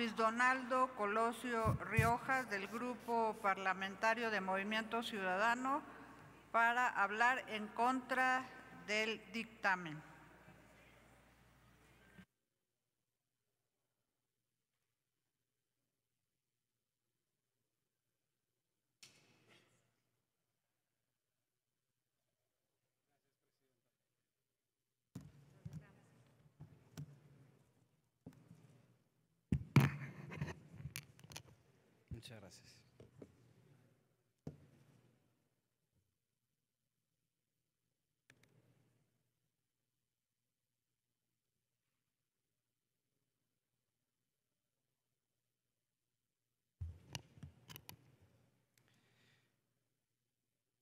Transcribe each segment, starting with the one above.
Luis Donaldo Colosio Riojas, del Grupo Parlamentario de Movimiento Ciudadano, para hablar en contra del dictamen. Muchas gracias.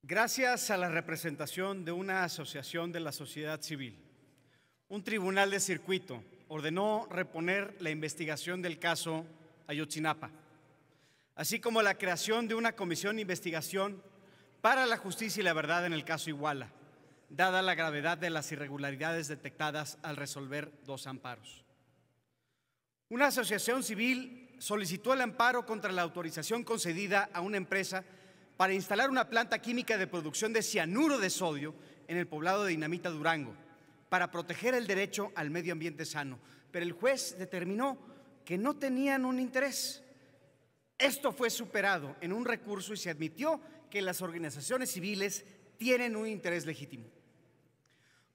Gracias a la representación de una asociación de la sociedad civil, un tribunal de circuito ordenó reponer la investigación del caso Ayotzinapa, así como la creación de una comisión de investigación para la justicia y la verdad en el caso Iguala, dada la gravedad de las irregularidades detectadas al resolver 2 amparos. Una asociación civil solicitó el amparo contra la autorización concedida a una empresa para instalar una planta química de producción de cianuro de sodio en el poblado de Dinamita, Durango, para proteger el derecho al medio ambiente sano, pero el juez determinó que no tenían un interés. Esto fue superado en un recurso y se admitió que las organizaciones civiles tienen un interés legítimo.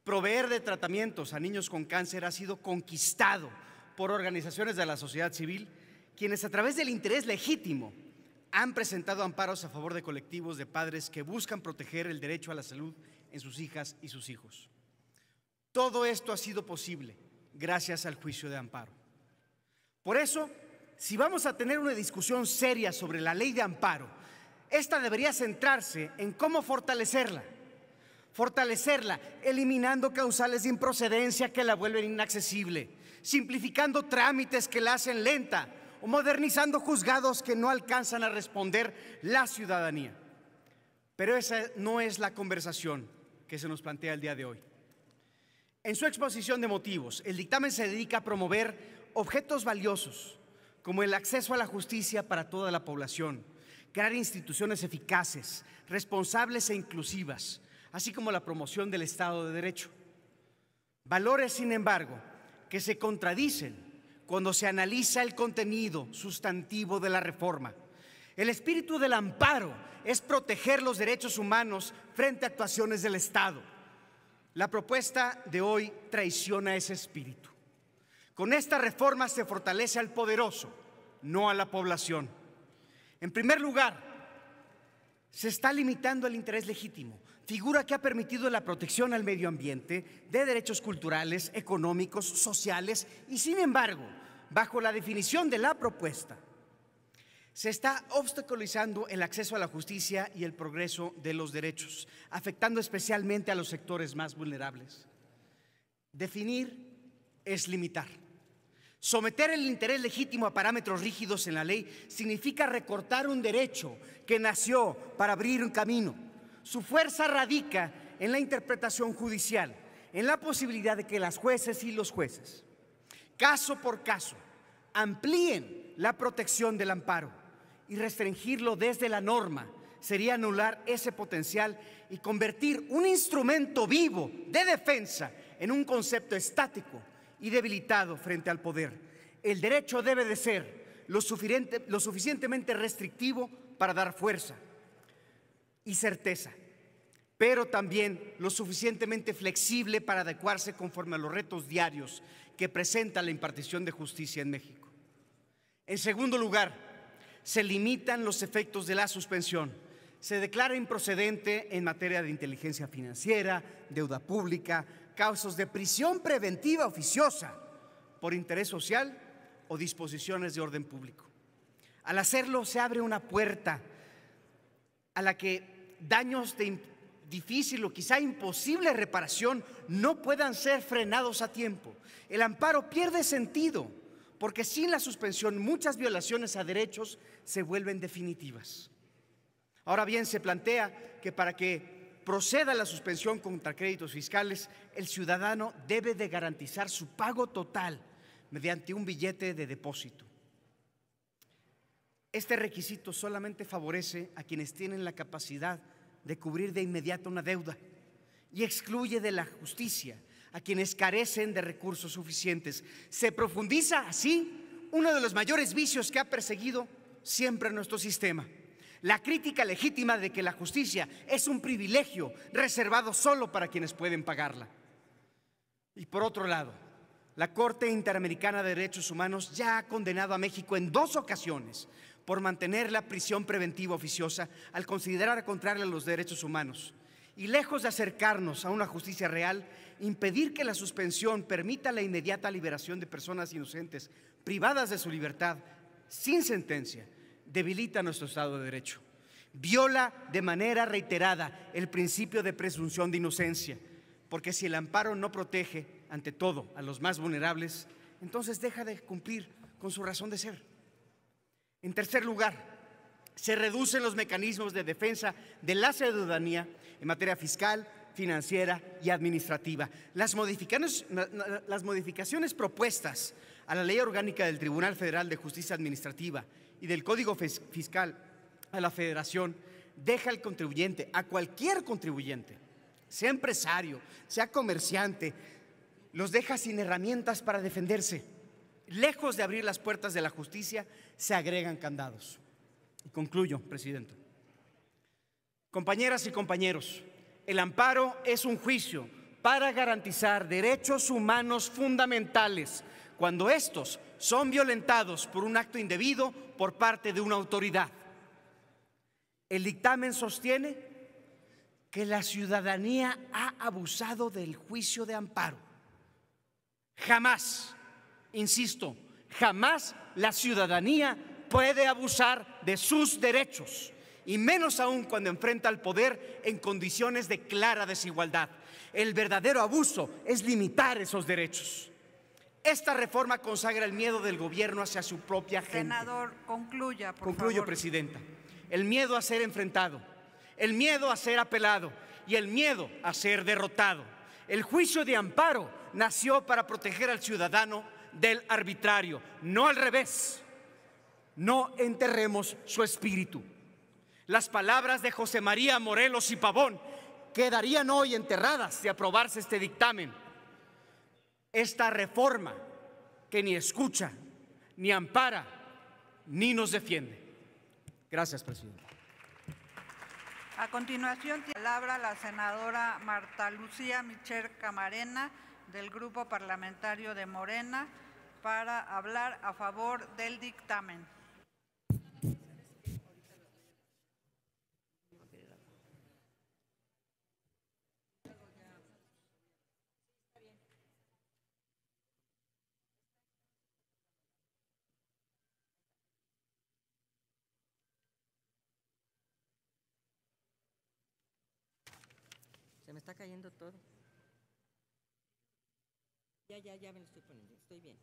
Proveer de tratamientos a niños con cáncer ha sido conquistado por organizaciones de la sociedad civil, quienes a través del interés legítimo han presentado amparos a favor de colectivos de padres que buscan proteger el derecho a la salud en sus hijas y sus hijos. Todo esto ha sido posible gracias al juicio de amparo. Por eso, si vamos a tener una discusión seria sobre la ley de amparo, esta debería centrarse en cómo fortalecerla. Fortalecerla eliminando causales de improcedencia que la vuelven inaccesible, simplificando trámites que la hacen lenta o modernizando juzgados que no alcanzan a responder la ciudadanía. Pero esa no es la conversación que se nos plantea el día de hoy. En su exposición de motivos, el dictamen se dedica a promover objetos valiosos como el acceso a la justicia para toda la población, crear instituciones eficaces, responsables e inclusivas, así como la promoción del Estado de Derecho. Valores, sin embargo, que se contradicen cuando se analiza el contenido sustantivo de la reforma. El espíritu del amparo es proteger los derechos humanos frente a actuaciones del Estado. La propuesta de hoy traiciona ese espíritu. Con esta reforma se fortalece al poderoso, no a la población. En primer lugar, se está limitando el interés legítimo, figura que ha permitido la protección al medio ambiente, de derechos culturales, económicos, sociales y, sin embargo, bajo la definición de la propuesta, se está obstaculizando el acceso a la justicia y el progreso de los derechos, afectando especialmente a los sectores más vulnerables. Definir es limitar. Someter el interés legítimo a parámetros rígidos en la ley significa recortar un derecho que nació para abrir un camino. Su fuerza radica en la interpretación judicial, en la posibilidad de que las jueces y los jueces, caso por caso, amplíen la protección del amparo, y restringirlo desde la norma sería anular ese potencial y convertir un instrumento vivo de defensa en un concepto estático y debilitado frente al poder. El derecho debe de ser lo suficientemente restrictivo para dar fuerza y certeza, pero también lo suficientemente flexible para adecuarse conforme a los retos diarios que presenta la impartición de justicia en México. En segundo lugar, se limitan los efectos de la suspensión. Se declara improcedente en materia de inteligencia financiera, deuda pública, causas de prisión preventiva oficiosa por interés social o disposiciones de orden público. Al hacerlo, se abre una puerta a la que daños de difícil o quizá imposible reparación no puedan ser frenados a tiempo. El amparo pierde sentido, porque sin la suspensión muchas violaciones a derechos se vuelven definitivas. Ahora bien, se plantea que para que proceda la suspensión contra créditos fiscales, el ciudadano debe de garantizar su pago total mediante un billete de depósito. Este requisito solamente favorece a quienes tienen la capacidad de cubrir de inmediato una deuda y excluye de la justicia a quienes carecen de recursos suficientes. Se profundiza así uno de los mayores vicios que ha perseguido siempre nuestro sistema: la crítica legítima de que la justicia es un privilegio reservado solo para quienes pueden pagarla. Y por otro lado, la Corte Interamericana de Derechos Humanos ya ha condenado a México en 2 ocasiones por mantener la prisión preventiva oficiosa al considerar contraria a los derechos humanos. Y lejos de acercarnos a una justicia real, impedir que la suspensión permita la inmediata liberación de personas inocentes privadas de su libertad sin sentencia debilita nuestro Estado de Derecho. Viola de manera reiterada el principio de presunción de inocencia, porque si el amparo no protege, ante todo, a los más vulnerables, entonces deja de cumplir con su razón de ser. En tercer lugar, se reducen los mecanismos de defensa de la ciudadanía en materia fiscal, financiera y administrativa. Las modificaciones propuestas a la Ley Orgánica del Tribunal Federal de Justicia Administrativa y del Código Fiscal a la Federación deja al contribuyente, a cualquier contribuyente, sea empresario, sea comerciante, los deja sin herramientas para defenderse. Lejos de abrir las puertas de la justicia, se agregan candados. Y concluyo, presidenta. Compañeras y compañeros, el amparo es un juicio para garantizar derechos humanos fundamentales cuando estos son violentados por un acto indebido por parte de una autoridad. El dictamen sostiene que la ciudadanía ha abusado del juicio de amparo. Jamás, insisto, jamás la ciudadanía puede abusar de sus derechos, y menos aún cuando enfrenta al poder en condiciones de clara desigualdad. El verdadero abuso es limitar esos derechos. Esta reforma consagra el miedo del gobierno hacia su propia gente. Senador, concluya, por favor. Concluyo, presidenta. El miedo a ser enfrentado, el miedo a ser apelado y el miedo a ser derrotado. El juicio de amparo nació para proteger al ciudadano del arbitrario, no al revés. No enterremos su espíritu. Las palabras de José María Morelos y Pavón quedarían hoy enterradas de aprobarse este dictamen. Esta reforma que ni escucha, ni ampara, ni nos defiende. Gracias, presidente. A continuación, tiene la palabra la senadora Marta Lucía Micher Camarena, del Grupo Parlamentario de Morena, para hablar a favor del dictamen. Se me está cayendo todo. Ya me lo estoy poniendo, estoy bien.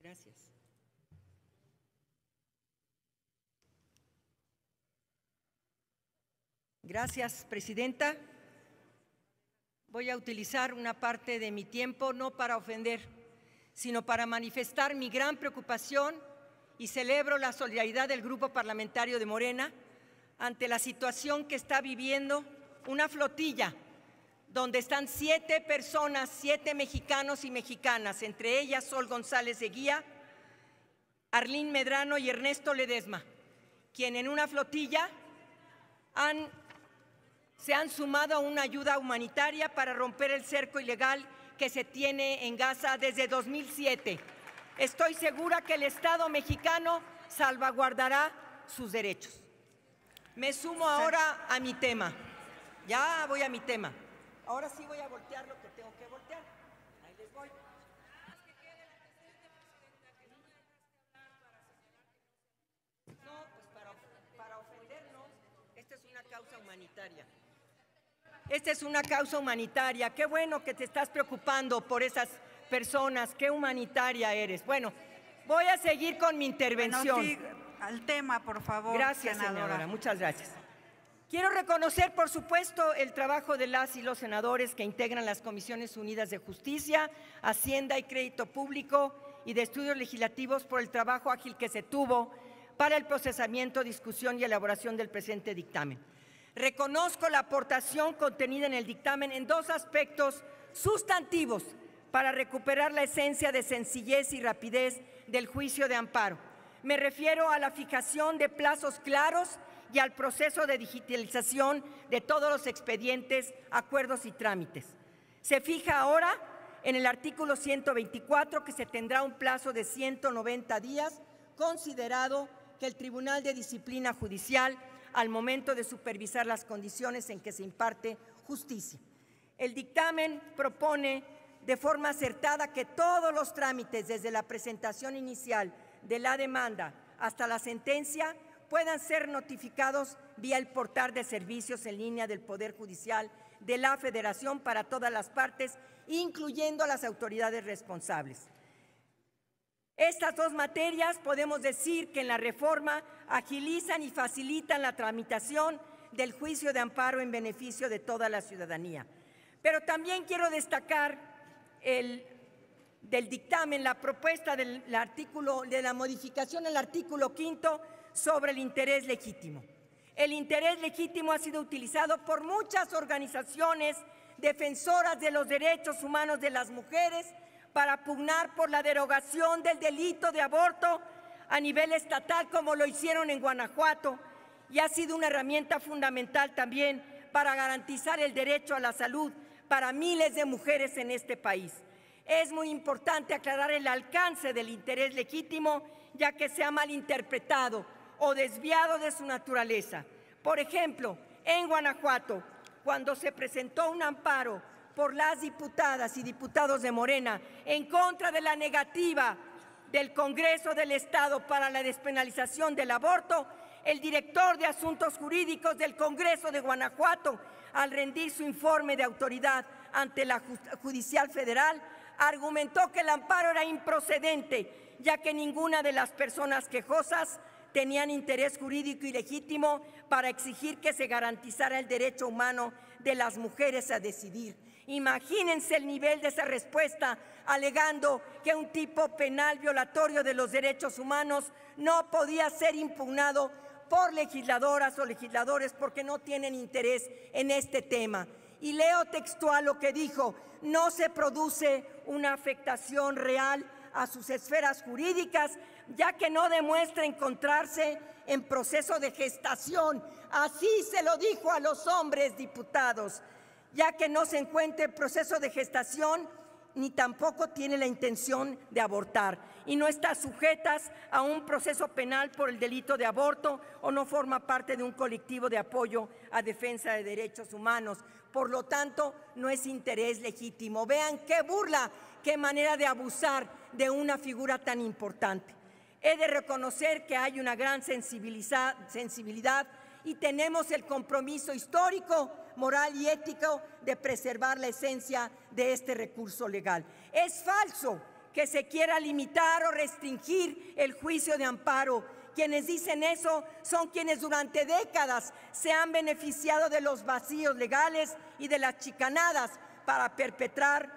Gracias. Gracias, presidenta. Voy a utilizar una parte de mi tiempo no para ofender, sino para manifestar mi gran preocupación, y celebro la solidaridad del Grupo Parlamentario de Morena ante la situación que está viviendo una flotilla donde están 7 personas, 7 mexicanos y mexicanas, entre ellas Sol González Eguía, Arlín Medrano y Ernesto Ledesma, quien en una flotilla se han sumado a una ayuda humanitaria para romper el cerco ilegal que se tiene en Gaza desde 2007. Estoy segura que el Estado mexicano salvaguardará sus derechos. Me sumo ahora a mi tema. Ya voy a mi tema. Ahora sí voy a voltear lo que tengo que voltear. Ahí les voy. No, pues para ofendernos, esta es una causa humanitaria. Esta es una causa humanitaria. Qué bueno que te estás preocupando por esas personas. Qué humanitaria eres. Bueno, voy a seguir con mi intervención. Bueno, sí, al tema, por favor. Gracias, senadora. Muchas gracias. Quiero reconocer, por supuesto, el trabajo de las y los senadores que integran las Comisiones Unidas de Justicia, Hacienda y Crédito Público y de Estudios Legislativos por el trabajo ágil que se tuvo para el procesamiento, discusión y elaboración del presente dictamen. Reconozco la aportación contenida en el dictamen en dos aspectos sustantivos para recuperar la esencia de sencillez y rapidez del juicio de amparo. Me refiero a la fijación de plazos claros y al proceso de digitalización de todos los expedientes, acuerdos y trámites. Se fija ahora en el artículo 124 que se tendrá un plazo de 190 días, considerado que el Tribunal de Disciplina Judicial, al momento de supervisar las condiciones en que se imparte justicia. El dictamen propone de forma acertada que todos los trámites, desde la presentación inicial de la demanda hasta la sentencia, puedan ser notificados vía el portal de servicios en línea del Poder Judicial de la Federación para todas las partes, incluyendo a las autoridades responsables. Estas dos materias podemos decir que en la reforma agilizan y facilitan la tramitación del juicio de amparo en beneficio de toda la ciudadanía. Pero también quiero destacar del dictamen la propuesta de la modificación al artículo 5 sobre el interés legítimo. El interés legítimo ha sido utilizado por muchas organizaciones defensoras de los derechos humanos de las mujeres para pugnar por la derogación del delito de aborto a nivel estatal, como lo hicieron en Guanajuato, y ha sido una herramienta fundamental también para garantizar el derecho a la salud para miles de mujeres en este país. Es muy importante aclarar el alcance del interés legítimo, ya que se ha malinterpretado o desviado de su naturaleza. Por ejemplo, en Guanajuato, cuando se presentó un amparo por las diputadas y diputados de Morena en contra de la negativa del Congreso del Estado para la despenalización del aborto, el director de Asuntos Jurídicos del Congreso de Guanajuato, al rendir su informe de autoridad ante la Judicial Federal, argumentó que el amparo era improcedente, ya que ninguna de las personas quejosas tenían interés jurídico y legítimo para exigir que se garantizara el derecho humano de las mujeres a decidir. Imagínense el nivel de esa respuesta, alegando que un tipo penal violatorio de los derechos humanos no podía ser impugnado por legisladoras o legisladores porque no tienen interés en este tema. Y leo textual lo que dijo: no se produce una afectación real a sus esferas jurídicas, ya que no demuestra encontrarse en proceso de gestación. Así se lo dijo a los hombres diputados, ya que no se encuentra en proceso de gestación ni tampoco tiene la intención de abortar y no está sujetas a un proceso penal por el delito de aborto o no forma parte de un colectivo de apoyo a defensa de derechos humanos. Por lo tanto, no es interés legítimo. Vean qué burla, qué manera de abusar de una figura tan importante. He de reconocer que hay una gran sensibilidad y tenemos el compromiso histórico, moral y ético de preservar la esencia de este recurso legal. Es falso que se quiera limitar o restringir el juicio de amparo. Quienes dicen eso son quienes durante décadas se han beneficiado de los vacíos legales y de las chicanadas para perpetuar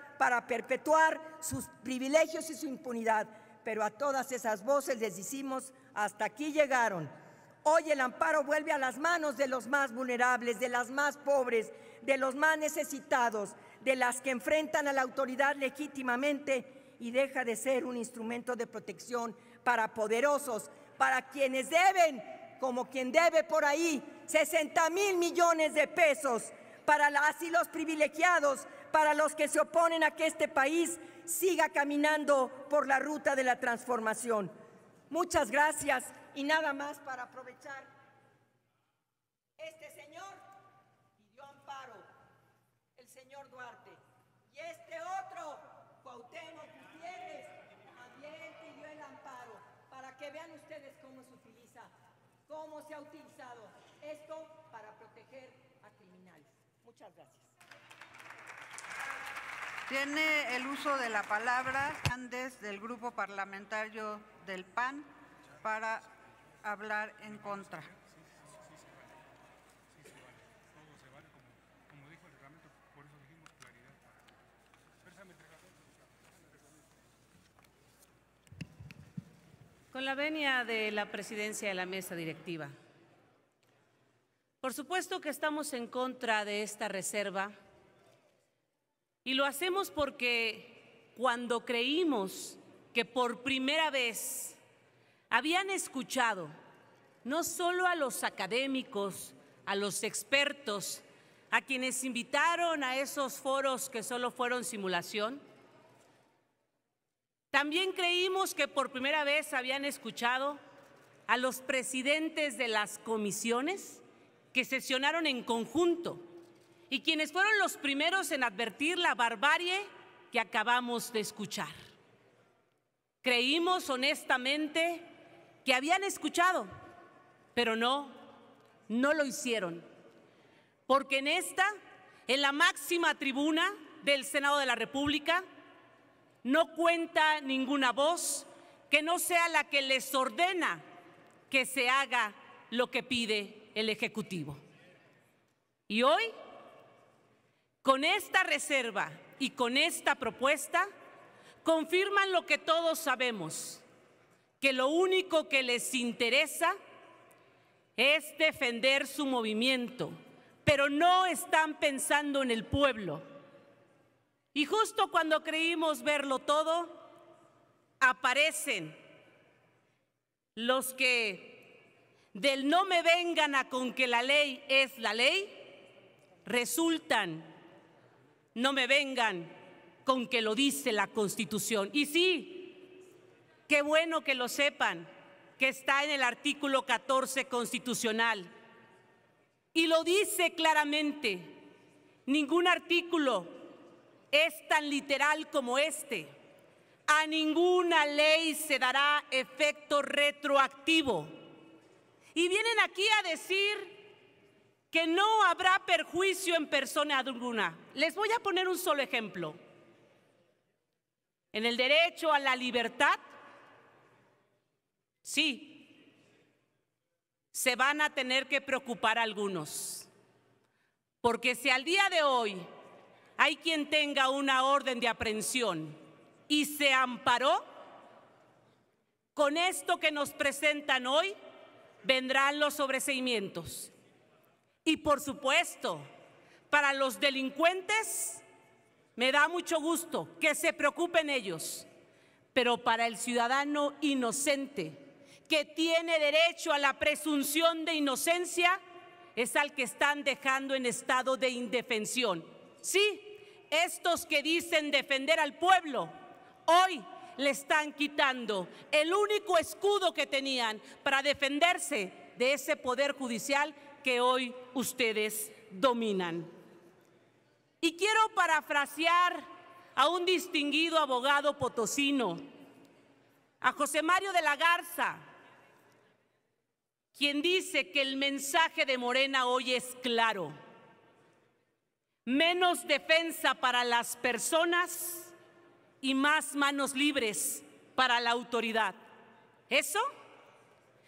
sus privilegios y su impunidad. Pero a todas esas voces les decimos: hasta aquí llegaron. Hoy el amparo vuelve a las manos de los más vulnerables, de las más pobres, de los más necesitados, de las que enfrentan a la autoridad legítimamente, y deja de ser un instrumento de protección para poderosos, para quienes deben, como quien debe por ahí 60,000 millones de pesos, para las y los privilegiados, para los que se oponen a que este país siga caminando por la ruta de la transformación. Muchas gracias. Y nada más para aprovechar, este señor pidió amparo, el señor Duarte, y este otro, Cuauhtémoc Gutiérrez, también pidió el amparo, para que vean ustedes cómo se utiliza, cómo se ha utilizado esto para proteger a criminales. Muchas gracias. Tiene el uso de la palabra Hernández, del Grupo Parlamentario del PAN, para hablar en contra. Con la venia de la presidencia de la mesa directiva, por supuesto que estamos en contra de esta reserva y lo hacemos porque cuando creímos que por primera vez habían escuchado no solo a los académicos, a los expertos, a quienes invitaron a esos foros que solo fueron simulación, también creímos que por primera vez habían escuchado a los presidentes de las comisiones que sesionaron en conjunto y quienes fueron los primeros en advertir la barbarie que acabamos de escuchar. Creímos honestamente que habían escuchado, pero no lo hicieron, porque en la máxima tribuna del Senado de la República, no cuenta ninguna voz que no sea la que les ordena que se haga lo que pide el Ejecutivo. Y hoy, con esta reserva y con esta propuesta, confirman lo que todos sabemos, que lo único que les interesa es defender su movimiento, pero no están pensando en el pueblo. Y justo cuando creímos verlo todo, aparecen los que del no me vengan a con que la ley es la ley, resultan no me vengan con que lo dice la Constitución. Y sí, qué bueno que lo sepan, que está en el artículo 14 constitucional. Y lo dice claramente, ningún artículo es tan literal como este. A ninguna ley se dará efecto retroactivo. Y vienen aquí a decir que no habrá perjuicio en persona alguna. Les voy a poner un solo ejemplo. En el derecho a la libertad, sí, se van a tener que preocupar algunos. Porque si al día de hoy hay quien tenga una orden de aprehensión y se amparó, con esto que nos presentan hoy vendrán los sobreseimientos. Y por supuesto, para los delincuentes me da mucho gusto que se preocupen ellos, pero para el ciudadano inocente que tiene derecho a la presunción de inocencia es al que están dejando en estado de indefensión. Sí, estos que dicen defender al pueblo, hoy le están quitando el único escudo que tenían para defenderse de ese poder judicial que hoy ustedes dominan. Y quiero parafrasear a un distinguido abogado potosino, a José Mario de la Garza, quien dice que el mensaje de Morena hoy es claro: menos defensa para las personas y más manos libres para la autoridad. Eso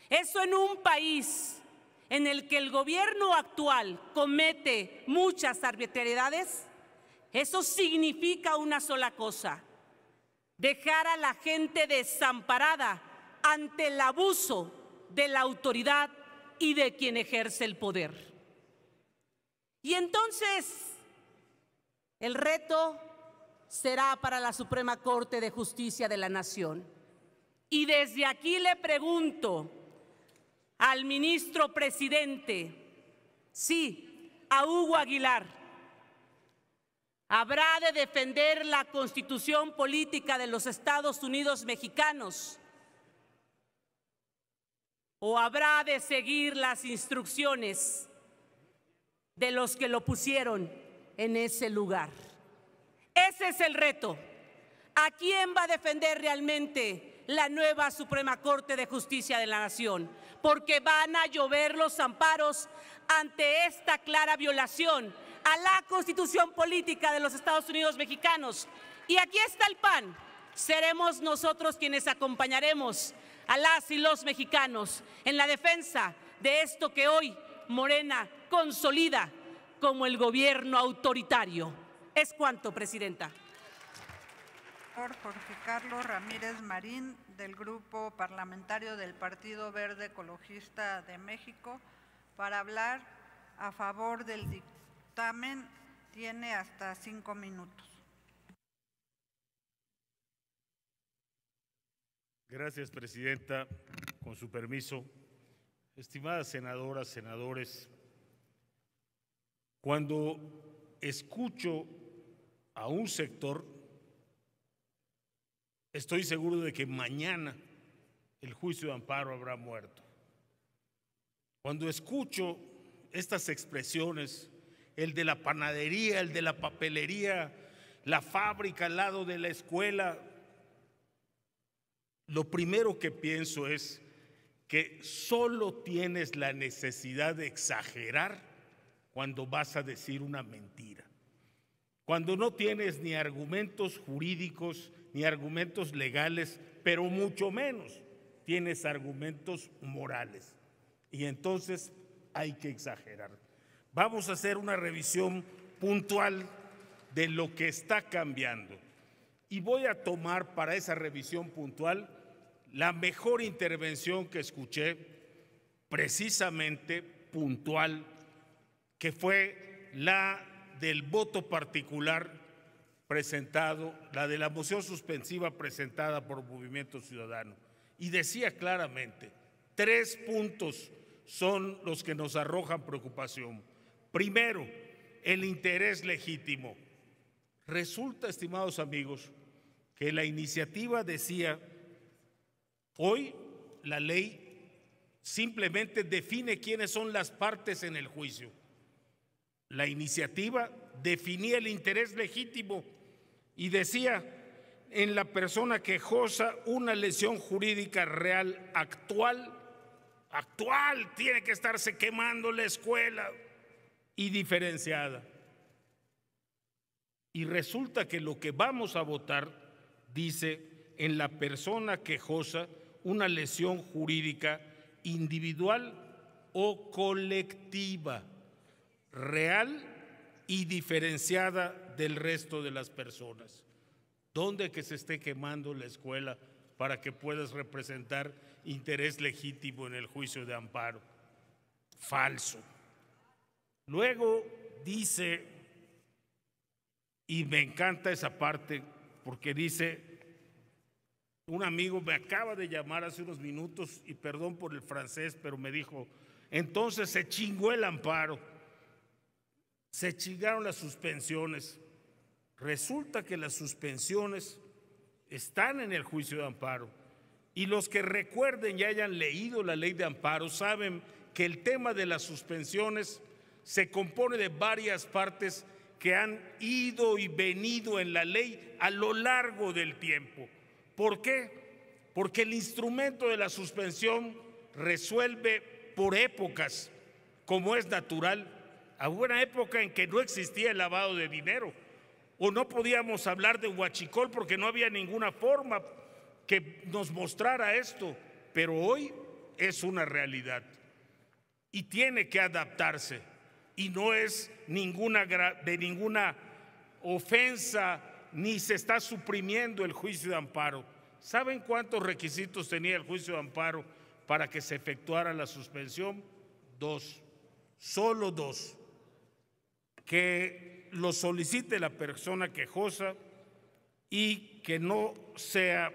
en un país en el que el gobierno actual comete muchas arbitrariedades, eso significa una sola cosa: dejar a la gente desamparada ante el abuso de la autoridad y de quien ejerce el poder. Y entonces, el reto será para la Suprema Corte de Justicia de la Nación. Y desde aquí le pregunto al ministro presidente, sí, a Hugo Aguilar, ¿habrá de defender la Constitución política de los Estados Unidos mexicanos o habrá de seguir las instrucciones de los que lo pusieron en ese lugar? Ese es el reto. ¿A quién va a defender realmente la nueva Suprema Corte de Justicia de la Nación? Porque van a llover los amparos ante esta clara violación a la Constitución política de los Estados Unidos mexicanos. Y aquí está el PAN. Seremos nosotros quienes acompañaremos a las y los mexicanos en la defensa de esto que hoy Morena consolida como el gobierno autoritario. Es cuanto, presidenta. Por Jorge Carlos Ramírez Marín, del Grupo Parlamentario del Partido Verde Ecologista de México, para hablar a favor del dictamen. Tiene hasta 5 minutos. Gracias, presidenta. Con su permiso, estimadas senadoras, senadores, cuando escucho a un sector, estoy seguro de que mañana el juicio de amparo habrá muerto. Cuando escucho estas expresiones, el de la panadería, el de la papelería, la fábrica al lado de la escuela, lo primero que pienso es que solo tienes la necesidad de exagerar cuando vas a decir una mentira. Cuando no tienes ni argumentos jurídicos ni argumentos legales, pero mucho menos tienes argumentos morales. Y entonces hay que exagerar. Vamos a hacer una revisión puntual de lo que está cambiando. Y voy a tomar para esa revisión puntual la mejor intervención que escuché, precisamente puntual, que fue la del voto particular presentado, la de la moción suspensiva presentada por Movimiento Ciudadano. Y decía claramente, 3 puntos son los que nos arrojan preocupación. Primero, el interés legítimo. Resulta, estimados amigos, que la iniciativa decía, hoy la ley simplemente define quiénes son las partes en el juicio. La iniciativa definía el interés legítimo y decía, en la persona quejosa, una lesión jurídica real actual, tiene que estarse quemando la escuela, y diferenciada. Y resulta que lo que vamos a votar dice, en la persona quejosa, una lesión jurídica individual o colectiva, real y diferenciada del resto de las personas. ¿Dónde que se esté quemando la escuela para que puedas representar interés legítimo en el juicio de amparo? Falso. Luego dice, y me encanta esa parte, porque dice, un amigo me acaba de llamar hace unos minutos, y perdón por el francés, pero me dijo, entonces se chingó el amparo, se chingaron las suspensiones. Resulta que las suspensiones están en el juicio de amparo, y los que recuerden y hayan leído la ley de amparo saben que el tema de las suspensiones se compone de varias partes que han ido y venido en la ley a lo largo del tiempo. ¿Por qué? Porque el instrumento de la suspensión resuelve por épocas, como es natural. Hubo una época en que no existía el lavado de dinero, o no podíamos hablar de huachicol porque no había ninguna forma que nos mostrara esto, pero hoy es una realidad y tiene que adaptarse. Y no es de ninguna ofensa, ni se está suprimiendo el juicio de amparo. ¿Saben cuántos requisitos tenía el juicio de amparo para que se efectuara la suspensión? 2, solo 2. Que lo solicite la persona quejosa y que no se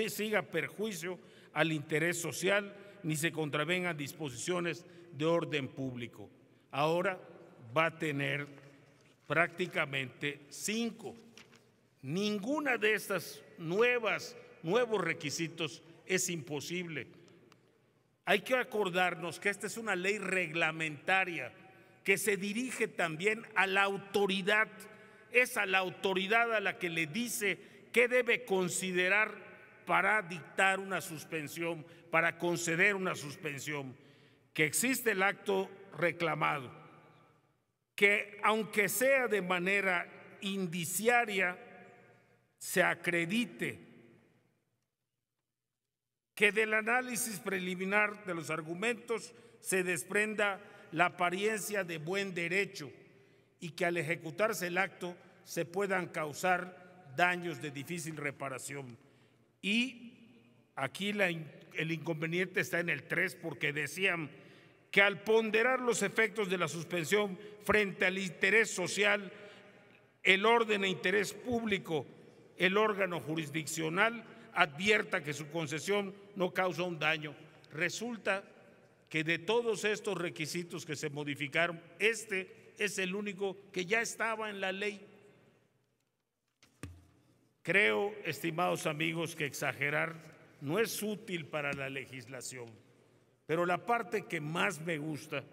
siga perjuicio al interés social ni se contravengan disposiciones de orden público. Ahora va a tener prácticamente 5. Ninguna de estas nuevos requisitos es imposible. Hay que acordarnos que esta es una ley reglamentaria que se dirige también a la autoridad. Es a la autoridad a la que le dice qué debe considerar para dictar una suspensión, para conceder una suspensión. Que existe el acto reclamado, que aunque sea de manera indiciaria, se acredite, que del análisis preliminar de los argumentos se desprenda la apariencia de buen derecho y que al ejecutarse el acto se puedan causar daños de difícil reparación. Y aquí el inconveniente está en el 3, porque decían que al ponderar los efectos de la suspensión frente al interés social, el orden e interés público, el órgano jurisdiccional advierta que su concesión no causa un daño. Resulta que de todos estos requisitos que se modificaron, este es el único que ya estaba en la ley. Creo, estimados amigos, que exagerar no es útil para la legislación, pero la parte que más me gusta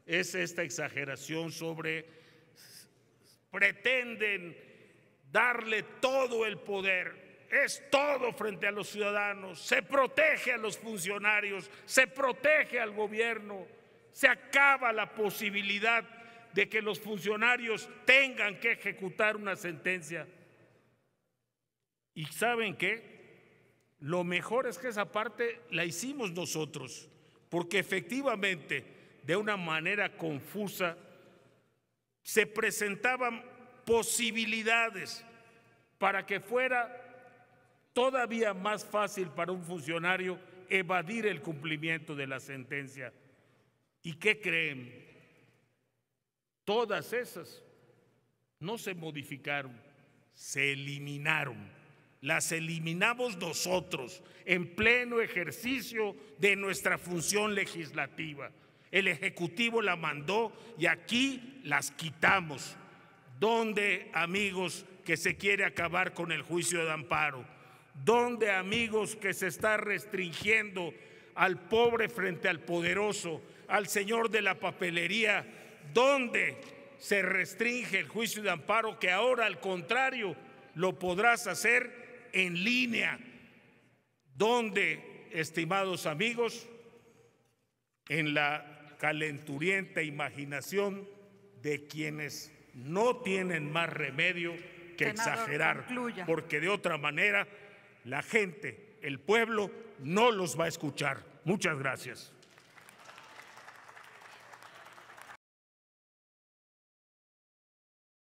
es esta exageración sobre pretenden darle todo el poder. Es todo frente a los ciudadanos, se protege a los funcionarios, se protege al gobierno, se acaba la posibilidad de que los funcionarios tengan que ejecutar una sentencia. ¿Y saben qué? Lo mejor es que esa parte la hicimos nosotros, porque efectivamente, de una manera confusa, se presentaban posibilidades para que fuera todavía más fácil para un funcionario evadir el cumplimiento de la sentencia. ¿Y qué creen? Todas esas no se modificaron, se eliminaron. Las eliminamos nosotros en pleno ejercicio de nuestra función legislativa. El Ejecutivo la mandó y aquí las quitamos. ¿Dónde, amigos, que se quiere acabar con el juicio de amparo? ¿Dónde, amigos, que se está restringiendo al pobre frente al poderoso, al señor de la papelería? ¿Dónde se restringe el juicio de amparo, que ahora, al contrario, lo podrás hacer en línea? ¿Dónde, estimados amigos? En la calenturienta imaginación de quienes no tienen más remedio que exagerar, porque de otra manera la gente, el pueblo, no los va a escuchar. Muchas gracias.